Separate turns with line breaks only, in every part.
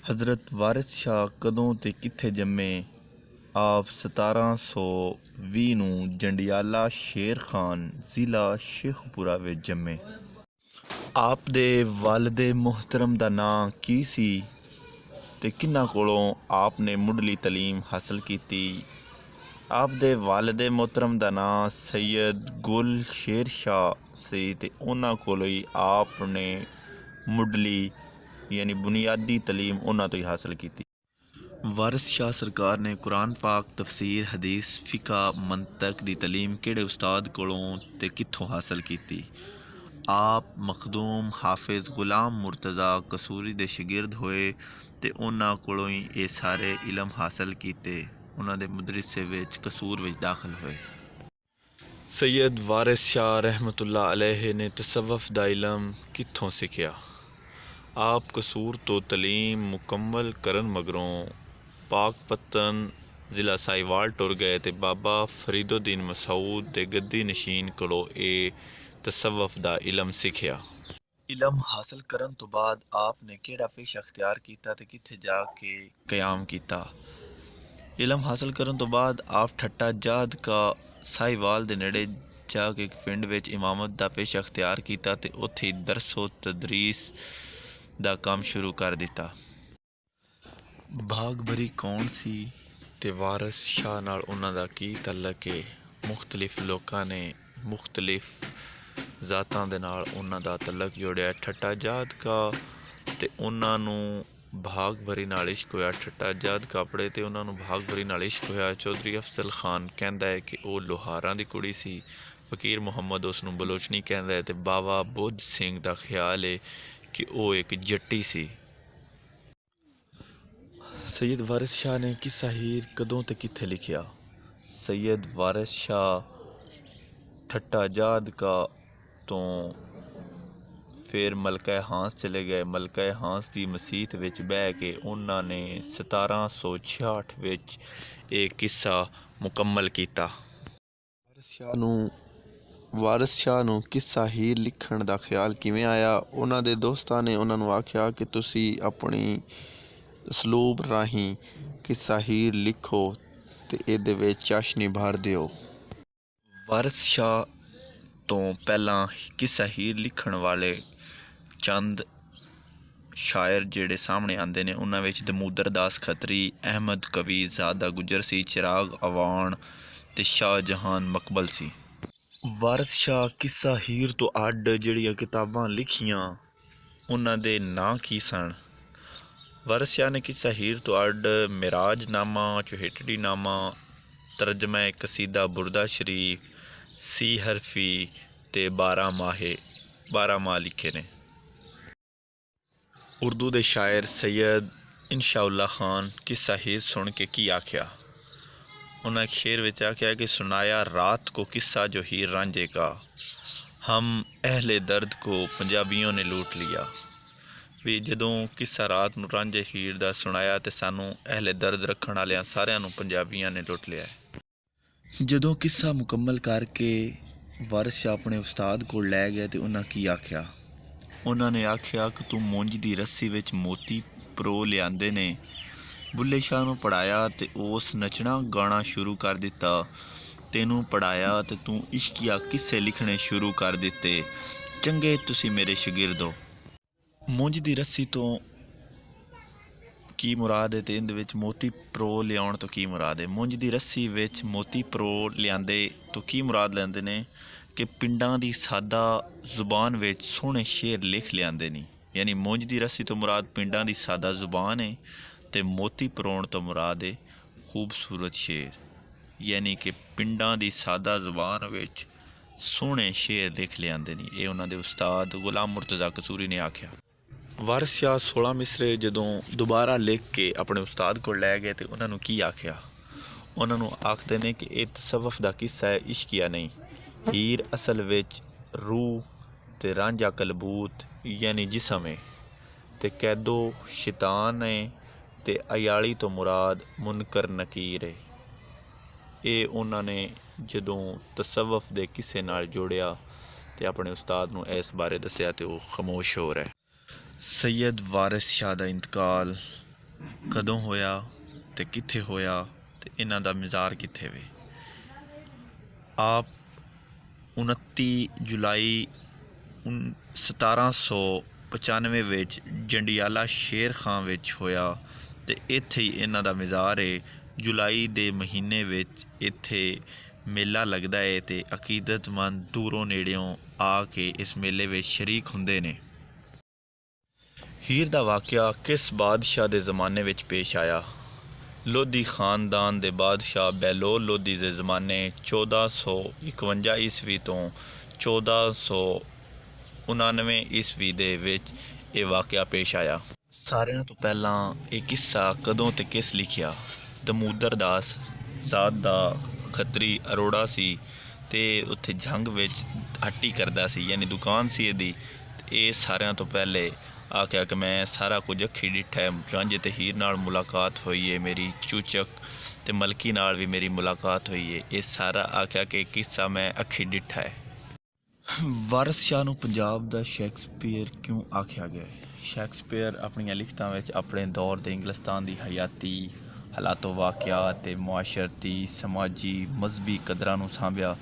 हज़रत वारिस शाह कदों ते कित्थे जम्मे। आप 1720 ਨੂੰ ਜੰਡਿਆਲਾ ਸ਼ੇਰ ਖਾਨ ਜ਼ਿਲ੍ਹਾ ਸ਼ੇਖੂਪੁਰਾ ਵਿੱਚ ਜੰਮੇ। ਆਪ ਦੇ ਵਾਲਿਦ ਮੁਹਤਰਮ ਦਾ ਨਾਂ ਕੀ ਸੀ ਤੇ ਕਿਹਨਾਂ ਕੋਲੋਂ ਆਪ ਨੇ ਮੁੱਢਲੀ ਤਾਲੀਮ ਹਾਸਲ ਕੀਤੀ? ਆਪ ਦੇ ਵਾਲਿਦ ਮੁਹਤਰਮ ਦਾ ਨਾਂ ਸੈयद ਗੁਲ ਸ਼ੇਰ ਸ਼ਾਹ ਸੀ ਤੇ ਉਹਨਾਂ ਕੋਲੋਂ ਹੀ ਆਪ ਨੇ ਮੁੱਢਲੀ यानी बुनियादी तलीम उन्होंने तो ही हासिल की थी। वारिस शाह सरकार ने कुरान पाक तफसीर हदीस फ़िका मंतक दी तलीम किहड़े उस्ताद कोलों ते कित्थों हासिल की? आप मखदूम हाफिज़ गुलाम मुर्तज़ा कसूरी दे शागिर्द होए ते उन्हां कोलों ही ये सारे इलम हासिल कीते। उन्हां दे मदरसे विच कसूर विच दाखिल होए। सैयद वारिस शाह रहमतुल्लाह अलैह ने तसव्वुफ़ दा इलम कित्थों सीखिया? आप कसूर तो तलीम मुकम्मल करन मगरों पाकपतन ज़िला साहिवाल टुर गए तो बाबा फरीदुद्दीन मसूद दे गद्दी नशीन कोलों ये तसव्वुफ़ दा इलम सीखिया। इलम हासिल करन तो बाद आपने केड़ा पेशा अख्तियार किया ते कित्थे जाके क़याम किया? इलम हासिल करन तो बाद आप ठट्टा जाद का साहिवाल दे नेड़े जाके एक पिंड विच इमामत दा पेशा अख्तियार किया ते उत्थे दरसो तदरीस ਦਾ ਕੰਮ ਸ਼ੁਰੂ ਕਰ ਦਿੱਤਾ। ਭਾਗ ਭਰੀ ਕੌਣ ਸੀ ਤੇ ਵਾਰਿਸ ਸ਼ਾਹ ਨਾਲ ਉਹਨਾਂ ਦਾ ਕੀ ਤਾਲੁਕ ਹੈ? ਮੁਖਤਲਿਫ ਲੋਕਾਂ ਨੇ ਮੁਖਤਲਿਫ ਜ਼ਾਤਾਂ ਦੇ ਨਾਲ ਉਹਨਾਂ ਦਾ ਤਾਲੁਕ ਜੋੜਿਆ। ਠੱਟਾ ਜਾਦ ਕਾ ਤੇ ਉਹਨਾਂ ਨੂੰ ਭਾਗ ਭਰੀ ਨਾਲ ਇਸ਼ਕ ਹੋਇਆ। ਠੱਟਾ ਜਾਦ ਕਾਪੜੇ ਤੇ ਉਹਨਾਂ ਨੂੰ ਭਾਗ ਭਰੀ ਨਾਲ ਇਸ਼ਕ ਹੋਇਆ। ਚੌਧਰੀ ਅਫਜ਼ਲ ਖਾਨ ਕਹਿੰਦਾ ਹੈ ਕਿ ਉਹ ਲੋਹਾਰਾਂ ਦੀ ਕੁੜੀ ਸੀ। ਫਕੀਰ ਮੁਹੰਮਦ ਉਸ ਨੂੰ ਬਲੋਚਨੀ ਕਹਿੰਦਾ ਹੈ ਤੇ ਬਾਵਾ ਬੁੱਧ ਸਿੰਘ ਦਾ ਖਿਆਲ ਹੈ कि वो एक जट्टी सी। सैयद वारिस शाह ने किस्सा हीर कदों ते कित्थे लिखिया? सैयद वारिस शाह ठट्टा जाद का तो फिर मलका हांस चले गए। मलका हांस की मसीत विच बह के उन्होंने 1766 विच एक किस्सा मुकम्मल किया। वारिस शाह ਨੂੰ किस्सा हीर लिखण ਦਾ ख्याल किवें आया? ਉਹਨਾਂ ਦੇ ਦੋਸਤਾਂ ਨੇ ਉਹਨਾਂ ਨੂੰ ਆਖਿਆ ਕਿ ਤੁਸੀਂ ਆਪਣੀ ਅਸਲੂਬ ਰਾਹੀਂ ਕਿੱਸਾ ਹੀਰ ਲਿਖੋ ਤੇ ਇਹਦੇ ਵਿੱਚ ਚਾਸ਼ਨੀ ਭਰ ਦਿਓ। ਵਾਰਿਸ ਸ਼ਾਹ ਤੋਂ ਪਹਿਲਾਂ ਕਿੱਸਾ ਹੀਰ ਲਿਖਣ ਵਾਲੇ ਚੰਦ ਸ਼ਾਇਰ ਜਿਹੜੇ ਸਾਹਮਣੇ ਆਉਂਦੇ ਨੇ ਉਹਨਾਂ ਵਿੱਚ ਦਮੂਦਰ ਦਾਸ ਖੱਤਰੀ, ਅਹਿਮਦ ਕਵੀ ਜ਼ਾਦਾ ਗੁਜਰ ਸੀ, ਚਿਰਾਗ ਅਵਾਨ ਤੇ ਸ਼ਾਹ ਜਹਾਨ ਮਕਬਲ ਸੀ। ਵਾਰਿਸ ਸ਼ਾਹ ਕਿੱਸਾ ਹੀਰ ਤੋਂ ਅੱਡ ਜਿਹੜੀਆਂ ਕਿਤਾਬਾਂ ਲਿਖੀਆਂ ਉਹਨਾਂ ਦੇ ਨਾਂ ਕੀ ਸਨ? ਵਾਰਿਸ ਸ਼ਾਹ ਨੇ ਕਿੱਸਾ ਹੀਰ ਤੋਂ ਅੱਡ ਮਿਰਾਜਨਾਮਾ, ਚੁਹੇਟੜੀ ਨਾਮਾ, ਤਰਜਮਾ ਕਸੀਦਾ ਬੁਰਦਾ ਸ਼ਰੀਫ, ਸੀ ਹਰਫੀ ਤੇ 12 ਮਾਹ ਲਿਖੇ ਨੇ। ਉਰਦੂ ਦੇ ਸ਼ਾਇਰ ਸੈयद इंशाउल्ला खान किस्सा हीर सुन के की आख्या? उन्हें एक शेर विच आख्या कि सुनाया रात को किस्सा जो हीर रांझे का, हम अहले दर्द को पंजाबियों ने लूट लिया। भी जदों किस्सा रात नूं रांझे हीर दा सुनाया तो सानू अहले दर्द रखण वालियां सारियां नूं पंजाबियां ने लुट लिया है। जदों किस्सा मुकम्मल करके वारिस शाह अपने उस्ताद कोल लै गए तो उन्हें की आख्या? उन्होंने आख्या कि तू मुंज दी रस्सी विच मोती परो लियादे ने। बुल्ले शाह नूं पढ़ाया तो उस नचना गाना शुरू कर दिता। तेनू पढ़ाया तो तू इश्किया किस्से लिखने शुरू कर दिते। चंगे तुसी मेरे शागिर्द हो। मुंज दी रस्सी तो की मुराद है ते इहदे विच मोती परो लियाउण तो की मुराद है? मुंज दी रस्सी विच मोती परो लियादे तो की मुराद लैंदे ने कि पिंडां दी सादा जुबान विच सोहणे शेर लिख लियादे ने। यानी मुंज दी रस्सी तो मुराद पिंडां दी सादा जुबान है ते मोती परोण तो मुराद है खूबसूरत शेर। यानी कि पिंडां दी सादा जुबान विच सोहणे शेर लिख लियादे ने। ये उन्हां दे उस्ताद गुलाम मुर्तज़ा कसूरी ने आख्या। वारिस शाह 16 मिसरे जदों दोबारा लिख के अपने उस्ताद को लै गए तो उन्होंने की आख्या? उन्होंने आखते ने कि यह तसव्वुफ़ दा किस्सा है, इश्किया नहीं। हीर असल विच रूह ते रांझा कलबूत यानी जिसम है ते कैदो शैतान है ते अयाली तो मुराद मुनकर नकीर है। ये उन्होंने जदों तसव्वुफ़ दे किस्से नाल जोड़िया तो अपने उस्ताद नूं इस बारे दस्सिया तो वह खामोश हो रहा है। सैयद वारिस शाह दा इंतकाल ਕਦੋਂ ਹੋਇਆ ਤੇ ਕਿੱਥੇ ਹੋਇਆ ਤੇ ਇਹਨਾਂ ਦਾ ਮਜ਼ਾਰ ਕਿੱਥੇ ਵੇ। ਆਪ 29 ਜੁਲਾਈ 1795 ਵਿੱਚ ਜੰਡਿਆਲਾ ਸ਼ੇਰ ਖਾਂ ਵਿੱਚ ਹੋਇਆ ਤੇ ਇੱਥੇ ਹੀ ਇਹਨਾਂ ਦਾ ਮਜ਼ਾਰ ਹੈ। ਜੁਲਾਈ ਦੇ ਮਹੀਨੇ ਵਿੱਚ ਇੱਥੇ ਮੇਲਾ ਲੱਗਦਾ ਹੈ ਤੇ ਅਕੀਦਤਮੰਦ ਦੂਰੋਂ ਨੇੜਿਓਂ ਆ ਕੇ ਇਸ ਮੇਲੇ ਵਿੱਚ ਸ਼ਰੀਕ ਹੁੰਦੇ ਨੇ। ਹੀਰ ਦਾ ਵਾਕਿਆ ਕਿਸ ਬਾਦਸ਼ਾਹ ਦੇ ਜ਼ਮਾਨੇ ਵਿੱਚ ਪੇਸ਼ ਆਇਆ? ਲੋਧੀ ਖਾਨਦਾਨ ਦੇ ਬਾਦਸ਼ਾਹ ਬਹਿਲੋਲ ਲੋਧੀ ਦੇ ਜ਼ਮਾਨੇ 1451 ਈਸਵੀ ਤੋਂ 1499 ਈਸਵੀ ਦੇ ਵਿੱਚ ਇਹ ਵਾਕਿਆ ਪੇਸ਼ ਆਇਆ। ਸਾਰਿਆਂ ਤੋਂ ਪਹਿਲਾਂ ਇਹ ਕਿੱਸਾ ਕਦੋਂ ਤੇ ਕਿਸ ਲਿਖਿਆ? ਦਮੋਦਰ ਦਾਸ ਜ਼ਾਤ ਦਾ ਖੱਤਰੀ ਅਰੋੜਾ ਸੀ ਤੇ ਉੱਥੇ ਜੰਗ ਵਿੱਚ ਹੱਟੀ ਕਰਦਾ ਸੀ, ਯਾਨੀ ਦੁਕਾਨ ਸੀ ਇਹਦੀ। ਇਹ ਸਾਰਿਆਂ ਤੋਂ ਪਹਿਲੇ ਆਖਿਆ ਕਿ ਮੈਂ ਸਾਰਾ ਕੁਝ ਅੱਖੀ ਡਿੱਠਾ ਹੈ। ਰਾਂਝੇ ਤੇ ਹੀਰ ਨਾਲ ਮੁਲਾਕਾਤ ਹੋਈ ਹੈ ਮੇਰੀ, ਚੂਚਕ ਤੇ ਮਲਕੀ ਨਾਲ ਵੀ ਮੇਰੀ ਮੁਲਾਕਾਤ ਹੋਈ ਹੈ। ਇਹ ਸਾਰਾ ਆਖਿਆ ਕਿ ਕਿੱਸਾ ਮੈਂ ਅੱਖੀ ਡਿੱਠਾ ਹੈ। ਵਾਰਿਸ ਸ਼ਾਹ ਨੂੰ ਪੰਜਾਬ ਦਾ ਸ਼ੇਕਸਪੀਅਰ ਕਿਉਂ ਆਖਿਆ ਗਿਆ? ਸ਼ੇਕਸਪੀਅਰ ਆਪਣੀਆਂ ਲਿਖਤਾਂ ਵਿੱਚ ਆਪਣੇ ਦੌਰ ਦੇ ਇੰਗਲਿਸਤਾਨ ਦੀ ਹਯਾਤੀ ਹਾਲਾਤੋ ਵਾਕਿਆਤ ਤੇ ਮੁਆਸ਼ਰਤੀ, ਸਮਾਜੀ, ਮਜ਼ਹਬੀ ਕਦਰਾਂ ਨੂੰ ਸਾਂਭਿਆ।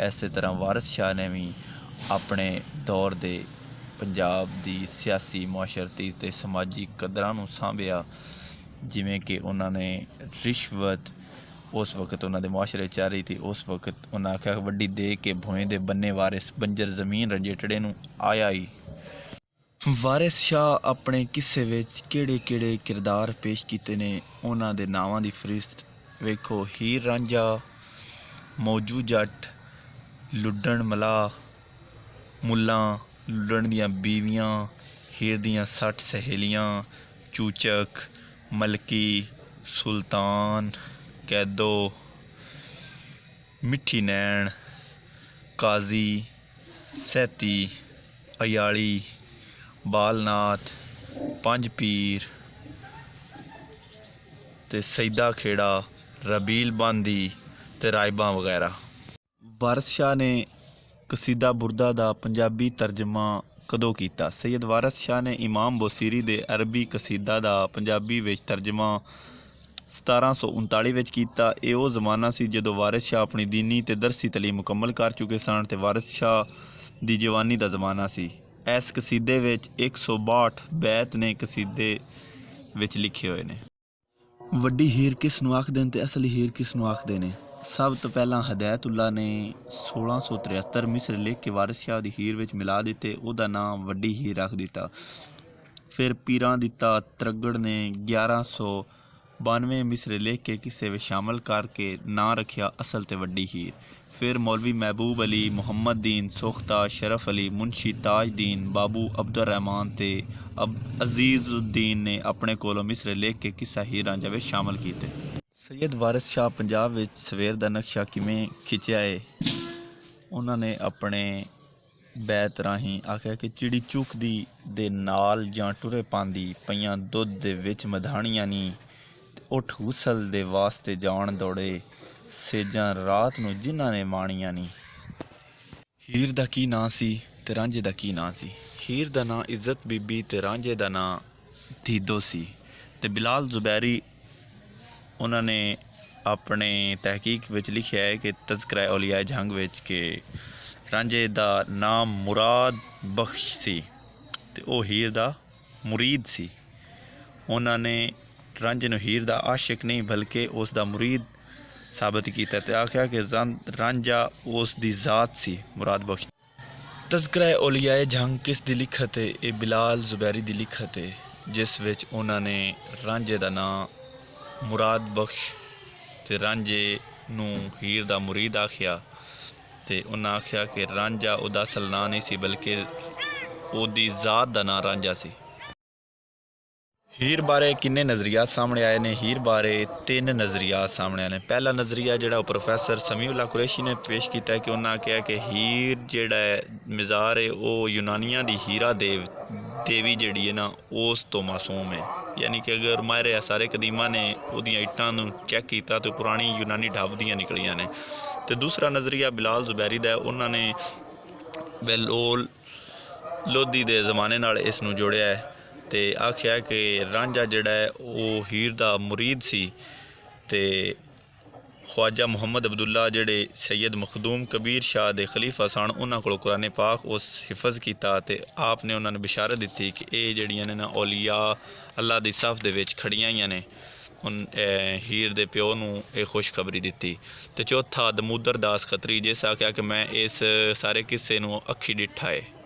ਇਸੇ ਤਰ੍ਹਾਂ ਵਾਰਿਸ ਸ਼ਾਹ ਨੇ ਵੀ ਆਪਣੇ ਦੌਰ ਦੇ ਪੰਜਾਬ ਦੀ ਸਿਆਸੀ, ਮੁਆਸ਼ਰਤੀ ਤੇ ਸਮਾਜੀ ਕਦਰਾਂ ਨੂੰ ਸਾਂਭਿਆ। ਜਿਵੇਂ ਕਿ ਉਹਨਾਂ ਨੇ ਰਿਸ਼ਵਤ ਉਸ ਵਕਤ ਉਹਨਾਂ ਦੇ ਮੁਆਸ਼ਰੇ ਚ ਆ ਰਹੀ ਸੀ, ਉਸ ਵਕਤ ਉਹਨਾਂ ਆਖਿਆ ਵੱਡੀ ਦੇ ਕੇ ਭੋਏ ਦੇ ਬੰਨੇ ਵਾਰਿਸ ਬੰਜਰ ਜ਼ਮੀਨ ਰੰਜੇਟੜੇ ਨੂੰ ਆਇਆ ਹੀ। ਵਾਰਿਸ ਸ਼ਾਹ ਆਪਣੇ ਕਿੱਸੇ ਵਿੱਚ ਕਿਹੜੇ ਕਿਹੜੇ ਕਿਰਦਾਰ ਪੇਸ਼ ਕੀਤੇ ਨੇ, ਉਹਨਾਂ ਦੇ ਨਾਵਾਂ ਦੀ ਫਹਿਰਿਸਤ ਵੇਖੋ। ਹੀਰ ਰਾਂਝਾ, ਮੌਜੂ ਜੱਟ, ਲੁੱਡਣ ਮਲਾਹ, ਮੁੱਲਾਂ, ਲੁੱਡਣ ਦੀਆਂ ਬੀਵੀਆਂ, ਹੀਰ ਦੀਆਂ 60 ਸਹੇਲੀਆਂ, ਚੂਚਕ, ਮਲਕੀ, ਸੁਲਤਾਨ, ਕੈਦੋ, ਮਿੱਠੀ ਨੈਣ, ਕਾਜ਼ੀ, ਸੈਤੀ, ਅਯਾਲੀ, ਬਾਲਨਾਥ, ਪੰਜ ਪੀਰ ਤੇ ਸੈਦਾ ਖੇੜਾ, ਰਬੀਲ ਬਾਂਦੀ ਤੇ ਰਾਇਬਾਂ ਵਗੈਰਾ। ਵਾਰਿਸ ਸ਼ਾਹ ਨੇ ਕਸੀਦਾ ਬੁਰਦਾ ਦਾ ਪੰਜਾਬੀ ਤਰਜਮਾ ਕਦੋਂ ਕੀਤਾ? ਸੈਯਦ ਵਾਰਿਸ ਸ਼ਾਹ ਨੇ ਇਮਾਮ ਬੋਸੀਰੀ ਦੇ ਅਰਬੀ ਕਸੀਦਾ ਦਾ ਪੰਜਾਬੀ ਵਿੱਚ ਤਰਜਮਾ 1739 ਵਿੱਚ ਕੀਤਾ। ਇਹ ਉਹ ਜ਼ਮਾਨਾ ਸੀ ਜਦੋਂ ਵਾਰਿਸ ਸ਼ਾਹ ਆਪਣੀ ਦੀਨੀ ਤੇ ਦਰਸੀ ਤਾਲੀਮ ਮੁਕੰਮਲ ਕਰ ਚੁੱਕੇ ਸਨ ਤੇ ਵਾਰਿਸ ਸ਼ਾਹ ਦੀ ਜਵਾਨੀ ਦਾ ਜ਼ਮਾਨਾ ਸੀ। ਇਸ ਕਸੀਦੇ ਵਿੱਚ 162 ਬੈਤ ਨੇ ਕਸੀਦੇ ਵਿੱਚ ਲਿਖੇ ਹੋਏ ਨੇ। ਵੱਡੀ ਹੀਰ ਕਿਸ ਨੂੰ ਆਖਦੇ ਨੇ ਤੇ ਅਸਲੀ ਹੀਰ ਕਿਸ ਨੂੰ ਆਖਦੇ ਨੇ? ਸਭ ਤੋਂ ਪਹਿਲਾਂ ਹਦਾਇਤੁੱਲਾ ਨੇ 1673 ਮਿਸਰ ਲਿਖ ਕੇ ਵਾਰਿਸ ਸ਼ਾਹ ਦੀ ਹੀਰ ਵਿੱਚ ਮਿਲਾ ਦਿੱਤੇ, ਉਹਦਾ ਨਾਮ ਵੱਡੀ ਹੀਰ ਰੱਖ ਦਿੱਤਾ। ਫਿਰ ਪੀਰਾਂ ਦਿੱਤਾ ਤਰਗੜ ਨੇ 1192 ਮਿਸਰ ਲਿਖ ਕੇ ਕਿਸੇ ਵਿੱਚ ਸ਼ਾਮਲ ਕਰਕੇ ਨਾਂ ਰੱਖਿਆ ਅਸਲ ਤੇ ਵੱਡੀ ਹੀਰ। ਫਿਰ ਮੌਲਵੀ ਮਹਿਬੂਬ ਅਲੀ, ਮੁਹੰਮਦ ਦੀਨ ਸੋਖਤਾ, ਸ਼ਰਫ ਅਲੀ, ਮੁਨਸ਼ੀ ਤਾਜਦੀਨ, ਬਾਬੂ ਅਬਦੁਰਰਹਿਮਾਨ ਤੇ ਅਜ਼ੀਜ਼ੁੱਦੀਨ ਨੇ ਆਪਣੇ ਕੋਲੋਂ ਮਿਸਰ ਲਿਖ ਕੇ ਕਿੱਸਾ ਹੀਰ ਰਾਂਝਾ ਵਿੱਚ ਸ਼ਾਮਲ ਕੀਤੇ। ਸੈਯਦ ਵਾਰਿਸ ਸ਼ਾਹ ਪੰਜਾਬ ਵਿੱਚ ਸਵੇਰ ਦਾ ਨਕਸ਼ਾ ਕਿਵੇਂ ਖਿੱਚਿਆ ਹੈ? ਉਹਨਾਂ ਨੇ ਆਪਣੇ ਬੈਤ ਰਾਹੀਂ ਆਖਿਆ ਕਿ ਚਿੜੀ ਚੁੱਕਦੀ ਦੇ ਨਾਲ ਜਾਂ ਟੁਰੇ ਪਾਉਂਦੀ ਪਈਆਂ ਦੁੱਧ ਦੇ ਵਿੱਚ ਮਧਾਣੀਆਂ ਨੀ, ਉੱਠ ਹੁਸਲ ਦੇ ਵਾਸਤੇ ਜਾਣ ਦੌੜੇ ਸੇਜਾਂ ਰਾਤ ਨੂੰ ਜਿਨ੍ਹਾਂ ਨੇ ਮਾਣੀਆਂ ਨੀ। ਹੀਰ ਦਾ ਕੀ ਨਾਂ ਸੀ ਤੇ ਰਾਂਝੇ ਦਾ ਕੀ ਨਾਂ ਸੀ? ਹੀਰ ਦਾ ਨਾਂ ਇੱਜ਼ਤ ਬੀਬੀ ਤੇ ਰਾਂਝੇ ਦਾ ਨਾਂ ਧੀਦੋ ਸੀ। ਤੇ ਬਿਲਾਲ ਜ਼ੁਬੈਰੀ ਉਹਨਾਂ ਨੇ ਆਪਣੇ ਤਹਿਕੀਕ ਵਿੱਚ ਲਿਖਿਆ ਹੈ ਕਿ ਤਜ਼ਕਰਾ ਔਲੀਆ ਜੰਗ ਵਿੱਚ ਕਿ ਰਾਂਝੇ ਦਾ ਨਾਮ ਮੁਰਾਦ ਬਖਸ਼ ਸੀ ਤੇ ਉਹ ਹੀਰ ਦਾ ਮੁਰੀਦ ਸੀ। ਉਹਨਾਂ ਨੇ ਰਾਂਝੇ ਨੂੰ ਹੀਰ ਦਾ ਆਸ਼ਿਕ ਨਹੀਂ ਬਲਕਿ ਉਸ ਦਾ ਮੁਰੀਦ ਸਾਬਤ ਕੀਤਾ ਤੇ ਆਖਿਆ ਕਿ ਰਾਂਝਾ ਉਸ ਦੀ ਜ਼ਾਤ ਸੀ ਮੁਰਾਦ ਬਖਸ਼। ਤਜ਼ਕਰਾ ਔਲੀਆ ਜੰਗ ਕਿਸ ਦੀ ਲਿਖਤ ਹੈ? ਇਹ ਬਿਲਾਲ ਜ਼ੁਬੈਰੀ ਦੀ ਲਿਖਤ ਹੈ, ਜਿਸ ਵਿੱਚ ਉਹਨਾਂ ਨੇ ਰਾਂਝੇ ਦਾ ਨਾਂ ਮੁਰਾਦ ਬਖਸ਼ ਤੇ ਰਾਂਝੇ ਨੂੰ ਹੀਰ ਦਾ ਮੁਰੀਦ ਆਖਿਆ ਤੇ ਉਹਨਾਂ ਆਖਿਆ ਕਿ ਰਾਂਝਾ ਉਹਦਾ ਅਸਲ ਨਾਂ ਨਹੀਂ ਸੀ ਬਲਕਿ ਉਹਦੀ ਜ਼ਾਤ ਦਾ ਨਾਂ ਰਾਂਝਾ ਸੀ। ਹੀਰ ਬਾਰੇ ਕਿੰਨੇ ਨਜ਼ਰੀਆਤ ਸਾਹਮਣੇ ਆਏ ਨੇ? ਹੀਰ ਬਾਰੇ 3 ਨਜ਼ਰੀਆਤ ਸਾਹਮਣੇ ਆਏ ਨੇ। ਪਹਿਲਾ ਨਜ਼ਰੀਆ ਜਿਹੜਾ ਉਹ ਪ੍ਰੋਫੈਸਰ ਸਮੀਉੱਲਾ ਕੁਰੈਸ਼ੀ ਨੇ ਪੇਸ਼ ਕੀਤਾ ਹੈ ਕਿ ਉਹਨਾਂ ਕਿਹਾ ਕਿ ਹੀਰ ਜਿਹੜਾ ਹੈ ਮਜ਼ਾਰ ਹੈ ਉਹ ਯੂਨਾਨੀਆਂ ਦੀ ਹੀਰਾ ਦੇਵੀ ਜਿਹੜੀ ਹੈ ਨਾ ਉਸ ਤੋਂ ਮਾਸੂਮ ਹੈ। ਯਾਨੀ ਕਿ ਅਗਰ ਮਾਹਿਰ ਆਸਾਰੇ ਕਦੀਮਾ ਨੇ ਉਹਦੀਆਂ ਇੱਟਾਂ ਨੂੰ ਚੈੱਕ ਕੀਤਾ ਤਾਂ ਪੁਰਾਣੀ ਯੂਨਾਨੀ ਢਾਬ ਦੀਆਂ ਨਿਕਲੀਆਂ ਨੇ। ਤੇ ਦੂਸਰਾ ਨਜ਼ਰੀਆ ਬਿਲਾਲ ਜ਼ੁਬੈਰੀ ਦਾ, ਉਹਨਾਂ ਨੇ ਬਹਿਲੋਲ ਲੋਧੀ ਦੇ ਜ਼ਮਾਨੇ ਨਾਲ ਇਸ ਨੂੰ ਜੋੜਿਆ ਹੈ ते आख्या कि रांझा जिहड़ा है वो हीर दा मुरीद सी ते ख्वाजा मुहम्मद अब्दुल्ला जिहड़े सैयद मखदूम कबीर शाह दे खलीफा सन उन्हां कोलों कुरान पाक उस हिफज कीता ते आपने उन्हां नूं बिशारत दित्ती कि ये जिहड़ियां ने ना औलिया अल्लाह दी सफ दे विच खड़ियां होईयां ने। हीर दे प्यो नूं ये खुशखबरी दित्ती। ते चौथा दमूदर दास खत्री जिस आख्या कि मैं इस सारे किस्से नूं अखी डिठा है।